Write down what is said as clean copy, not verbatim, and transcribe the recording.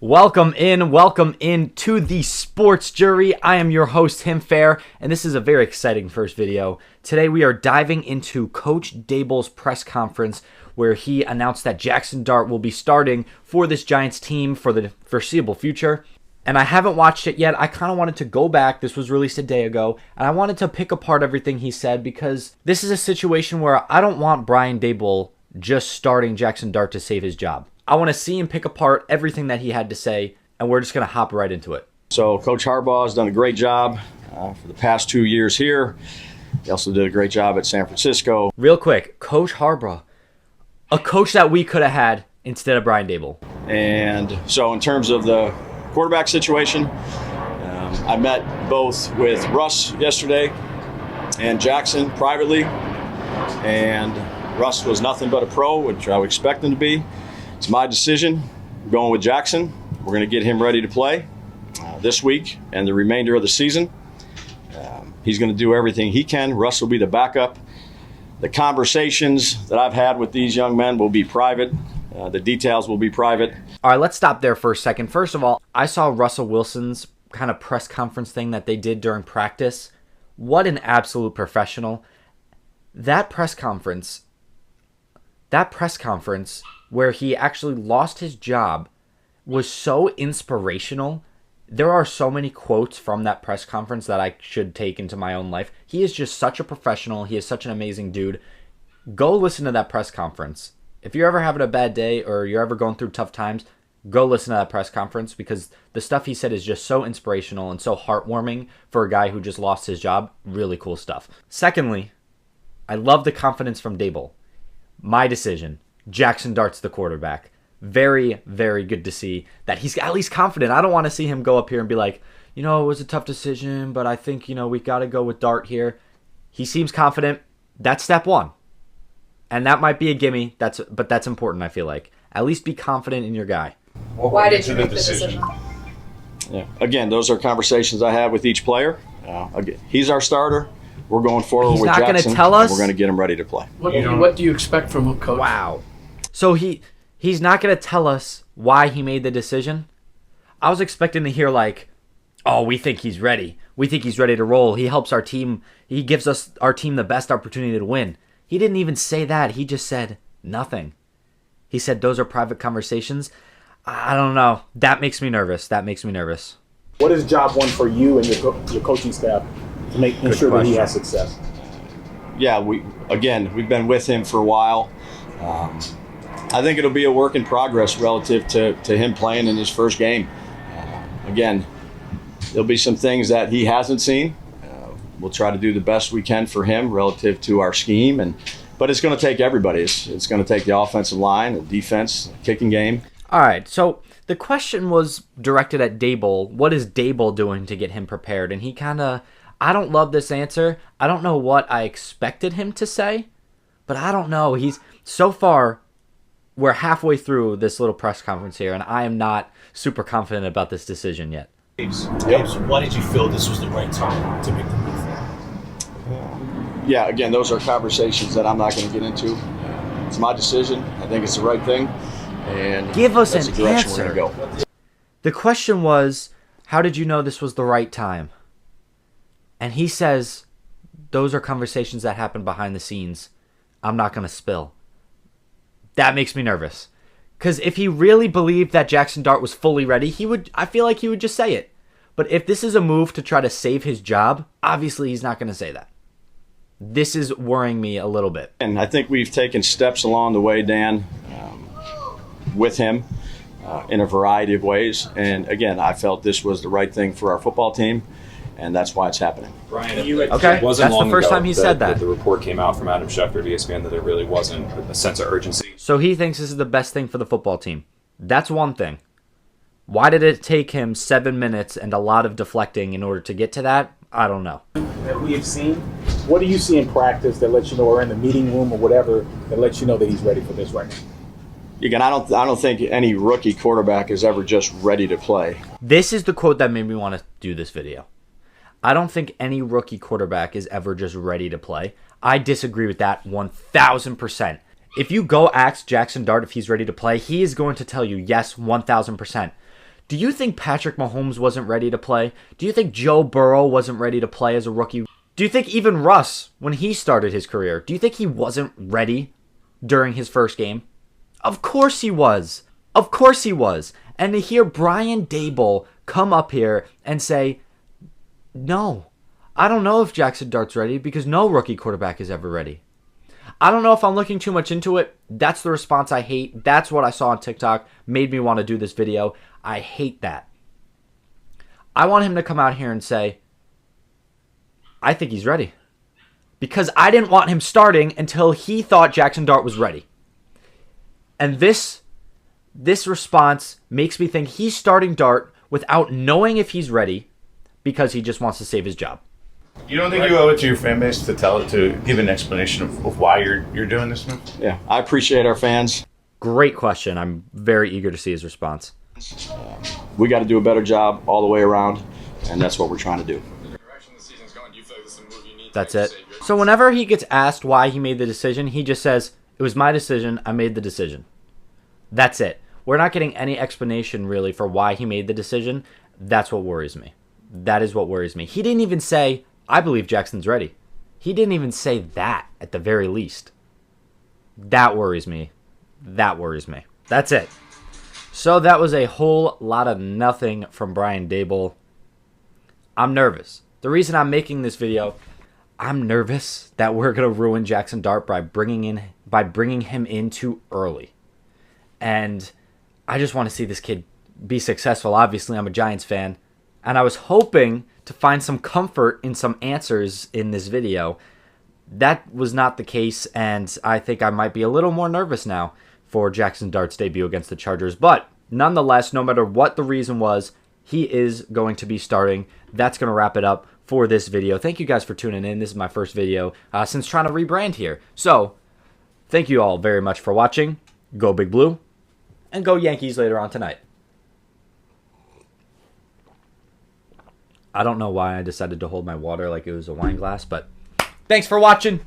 Welcome in to the sports jury. I am your host, Tim Fair, and this is a very exciting first video. Today we are diving into Coach Daboll's press conference where he announced that Jaxson Dart will be starting for this Giants team for the foreseeable future. And I haven't watched it yet. I kind of wanted to go back. This was released a day ago, and I wanted to pick apart everything he said because this is a situation where I don't want Brian Daboll just starting Jaxson Dart to save his job. I want to see him pick apart everything that he had to say, and we're just going to hop right into it. So Coach Harbaugh has done a great job for the past 2 years here. He also did a great job at San Francisco. Real quick, Coach Harbaugh, a coach that we could have had instead of Brian Daboll. And so in terms of the quarterback situation, I met both with Russ yesterday and Jaxson privately, and Russ was nothing but a pro, which I would expect him to be. It's my decision. I'm going with Jaxson. We're going to get him ready to play this week and the remainder of the season. He's going to do everything he can. Russ will be the backup. The conversations that I've had with these young men will be private. The details will be private. All right, let's stop there for a second. First of all, I saw Russell Wilson's kind of press conference thing that they did during practice. What an absolute professional. That press conference where he actually lost his job was so inspirational. There are so many quotes from that press conference that I should take into my own life. He is just such a professional. He is such an amazing dude. Go listen to that press conference. If you're ever having a bad day or you're ever going through tough times, go listen to that press conference because the stuff he said is just so inspirational and so heartwarming for a guy who just lost his job. Really cool stuff. Secondly, I love the confidence from Daboll. My decision. Jaxson Dart's the quarterback. Very, very good to see that he's at least confident. I don't want to see him go up here and be like, it was a tough decision, but I think, we got to go with Dart here. He seems confident. That's step one. And that might be a gimme, but that's important, I feel like. At least be confident in your guy. Why did you make the decision? Yeah. Again, those are conversations I have with each player. Again, he's our starter. We're going forward with Jaxson. He's not going to tell us? We're going to get him ready to play. What do you expect from a coach? Wow. So he's not going to tell us why he made the decision? I was expecting to hear we think he's ready. We think he's ready to roll. He helps our team. He gives our team the best opportunity to win. He didn't even say that. He just said nothing. He said those are private conversations. I don't know. That makes me nervous. What is job one for you and your coaching staff to ensure that he has success? Yeah, we've been with him for a while. I think it'll be a work in progress relative to him playing in his first game. Again, there'll be some things that he hasn't seen. We'll try to do the best we can for him relative to our scheme, but it's going to take everybody. It's going to take the offensive line, the defense, the kicking game. All right, so the question was directed at Daboll. What is Daboll doing to get him prepared? And he I don't love this answer. I don't know what I expected him to say, but I don't know. So far, we're halfway through this little press conference here, and I am not super confident about this decision yet. James, why did you feel this was the right time to make the move? Yeah, again, those are conversations that I'm not going to get into. It's my decision. I think it's the right thing, and give us that's an the direction answer. we're going to go. The question was, how did you know this was the right time? And he says, those are conversations that happen behind the scenes. I'm not going to spill. That makes me nervous. Because if he really believed that Jaxson Dart was fully ready, I feel like he would just say it. But if this is a move to try to save his job, obviously he's not going to say that. This is worrying me a little bit. And I think we've taken steps along the way, Dan, with him in a variety of ways. And again, I felt this was the right thing for our football team, and that's why it's happening. Brian, okay, that's the first time he said that. The report came out from Adam Schefter of ESPN that there really wasn't a sense of urgency. So he thinks this is the best thing for the football team. That's one thing. Why did it take him 7 minutes and a lot of deflecting in order to get to that? I don't know. That we have seen. What do you see in practice that lets you know, or in the meeting room or whatever, that lets you know that he's ready for this right now? Again, I don't think any rookie quarterback is ever just ready to play. This is the quote that made me want to do this video. I don't think any rookie quarterback is ever just ready to play. I disagree with that 1,000%. If you go ask Jaxson Dart if he's ready to play, he is going to tell you yes 1,000%. Do you think Patrick Mahomes wasn't ready to play? Do you think Joe Burrow wasn't ready to play as a rookie? Do you think even Russ, when he started his career, do you think he wasn't ready during his first game? Of course he was. Of course he was. And to hear Brian Daboll come up here and say, no, I don't know if Jaxson Dart's ready because no rookie quarterback is ever ready. I don't know if I'm looking too much into it. That's the response I hate. That's what I saw on TikTok. Made me want to do this video. I hate that. I want him to come out here and say, I think he's ready. Because I didn't want him starting until he thought Jaxson Dart was ready. And this response makes me think he's starting Dart without knowing if he's ready because he just wants to save his job. You don't think you owe it to your fan base to give an explanation of why you're doing this move? Yeah, I appreciate our fans. Great question. I'm very eager to see his response. We got to do a better job all the way around, and that's what we're trying to do. That's it. So whenever he gets asked why he made the decision, he just says, it was my decision, I made the decision. That's it. We're not getting any explanation really for why he made the decision. That's what worries me. That is what worries me. He didn't even say, I believe Jackson's ready. He didn't even say that at the very least. That worries me. That worries me. That's it. So that was a whole lot of nothing from Brian Daboll. I'm nervous. The reason I'm making this video, I'm nervous that we're going to ruin Jaxson Dart by bringing him in too early. And I just want to see this kid be successful. Obviously, I'm a Giants fan. And I was hoping to find some comfort in some answers in this video. That was not the case, and I think I might be a little more nervous now for Jaxson Dart's debut against the Chargers. But nonetheless, no matter what the reason was, he is going to be starting. That's going to wrap it up for this video. Thank you guys for tuning in. This is my first video since trying to rebrand here. So, thank you all very much for watching. Go Big Blue, and go Yankees later on tonight. I don't know why I decided to hold my water like it was a wine glass, but thanks for watching.